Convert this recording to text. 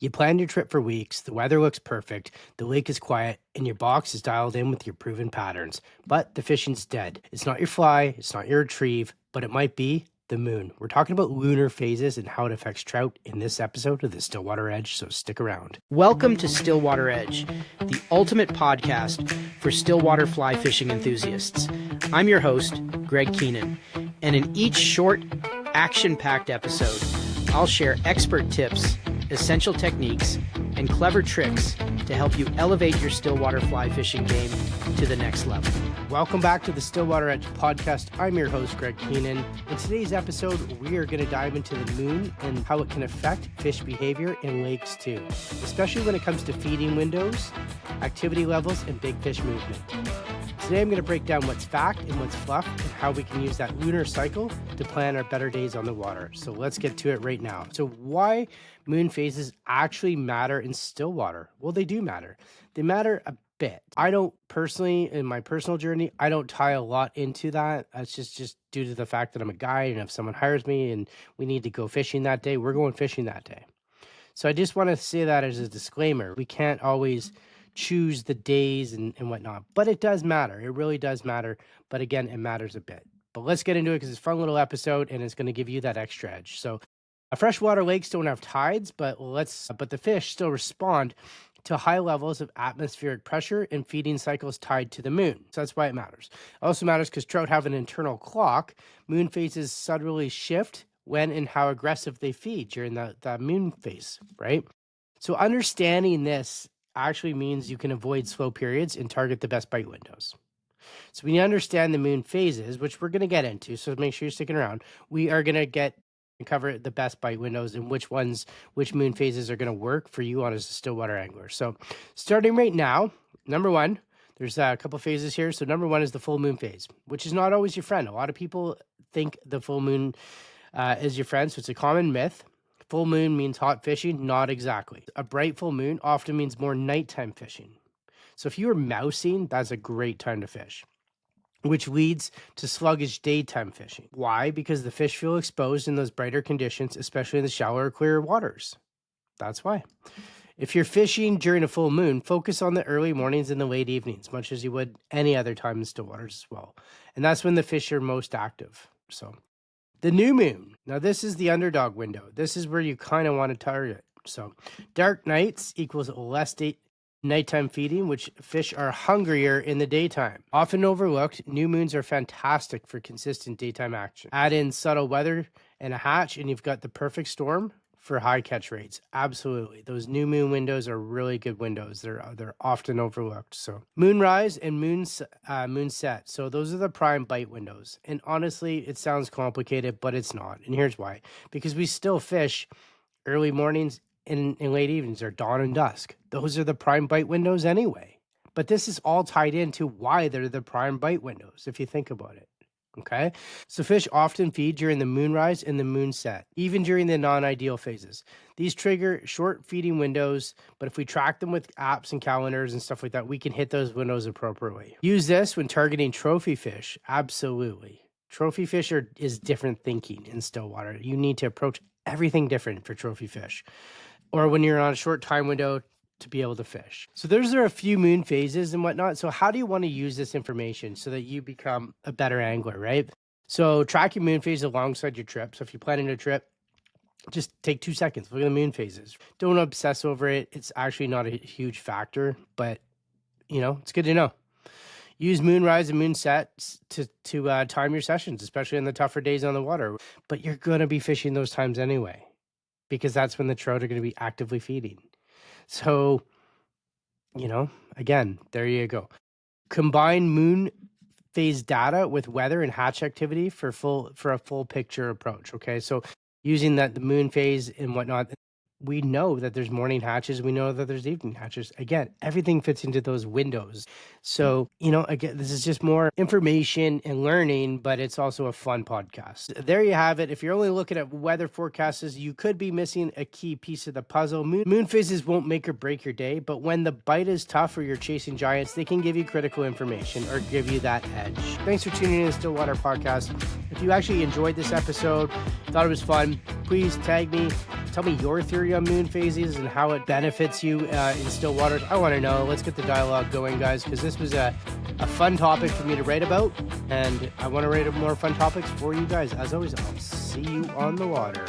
You planned your trip for weeks, the weather looks perfect, the lake is quiet, and your box is dialed in with your proven patterns. But the fishing's dead. It's not your fly, it's not your retrieve, but it might be the moon. We're talking about lunar phases and how it affects trout in this episode of the Stillwater Edge, so stick around. Welcome to Stillwater Edge, the ultimate podcast for Stillwater fly fishing enthusiasts. I'm your host, Greg Keenan, and in each short, action-packed episode, I'll share expert tips, essential techniques, and clever tricks to help you elevate your Stillwater fly fishing game to the next level. Welcome back to the Stillwater Edge podcast. I'm your host, Greg Keenan. In today's episode, we are going to dive into the moon and how it can affect fish behavior in lakes too, especially when it comes to feeding windows, activity levels, and big fish movement. Today, I'm going to break down what's fact and what's fluff and how we can use that lunar cycle to plan our better days on the water. So let's get to it right now. So why moon phases actually matter in Stillwater? Well, they do matter. They matter a bit. I don't personally, in my personal journey, I don't tie a lot into that. It's just due to the fact that I'm a guide, and if someone hires me and we need to go fishing that day, we're going fishing that day. So I just want to say that as a disclaimer. We can't always choose the days and whatnot, but it does matter. It really does matter. But again, it matters a bit. But let's get into it because it's a fun little episode and it's going to give you that extra edge. So freshwater lakes don't have tides, but the fish still respond to high levels of atmospheric pressure and feeding cycles tied to the moon. So that's why it matters. It also matters because trout have an internal clock. Moon phases subtly shift when and how aggressive they feed during the moon phase, right? So understanding this actually means you can avoid slow periods and target the best bite windows. So when you understand the moon phases, which we're going to get into, so make sure you're sticking around, we are going to cover the best bite windows and which moon phases are going to work for you on as a Stillwater angler. So starting right now, number one, there's a couple phases here. So number one is the full moon phase, which is not always your friend. A lot of people think the full moon is your friend, so it's a common myth. Full moon means hot fishing. Not exactly. A bright full moon often means more nighttime fishing. So if you are mousing, that's a great time to fish, which leads to sluggish daytime fishing. Why? Because the fish feel exposed in those brighter conditions, especially in the shallower, clearer waters. That's why. If you're fishing during a full moon, focus on the early mornings and the late evenings, much as you would any other time in Stillwaters as well. And that's when the fish are most active. So the new moon. Now, this is the underdog window. This is where you kind of want to target. So dark nights equals less nighttime feeding, which fish are hungrier in the daytime. Often overlooked, new moons are fantastic for consistent daytime action. Add in subtle weather and a hatch, and you've got the perfect storm for high catch rates. Absolutely. Those new moon windows are really good windows. They're often overlooked. So moonrise and moon set. So those are the prime bite windows. And honestly, it sounds complicated, but it's not. And here's why. Because we still fish early mornings and late evenings, or dawn and dusk. Those are the prime bite windows anyway. But this is all tied into why they're the prime bite windows, if you think about it. Okay, so fish often feed during the moonrise and the moon set, even during the non-ideal phases. These trigger short feeding windows, but if we track them with apps and calendars and stuff like that, we can hit those windows appropriately. Use this when targeting trophy fish. Absolutely. Trophy fish is different thinking in Stillwater. You need to approach everything different for trophy fish, or when you're on a short time window to be able to fish. So those are a few moon phases and whatnot. So how do you want to use this information so that you become a better angler, right? So track your moon phase alongside your trip. So if you're planning a trip, just take 2 seconds. Look at the moon phases. Don't obsess over it. It's actually not a huge factor, but it's good to know. Use moonrise and moon sets to time your sessions, especially in the tougher days on the water. But you're going to be fishing those times anyway, because that's when the trout are going to be actively feeding. So, again, there you go. Combine moon phase data with weather and hatch activity for a full picture approach. Okay, so using the moon phase and whatnot, we know that there's morning hatches. We know that there's evening hatches. Again, everything fits into those windows. So, again, this is just more information and learning, but it's also a fun podcast. There you have it. If you're only looking at weather forecasts, you could be missing a key piece of the puzzle. Moon phases won't make or break your day, but when the bite is tough or you're chasing giants, they can give you critical information or give you that edge. Thanks for tuning in to the Stillwater podcast. If you actually enjoyed this episode, thought it was fun, please tag me, tell me your theory you on moon phases and how it benefits you in still waters? I want to know. Let's get the dialogue going, guys, because this was a fun topic for me to write about, and I want to write more fun topics for you guys. As always, I'll see you on the water.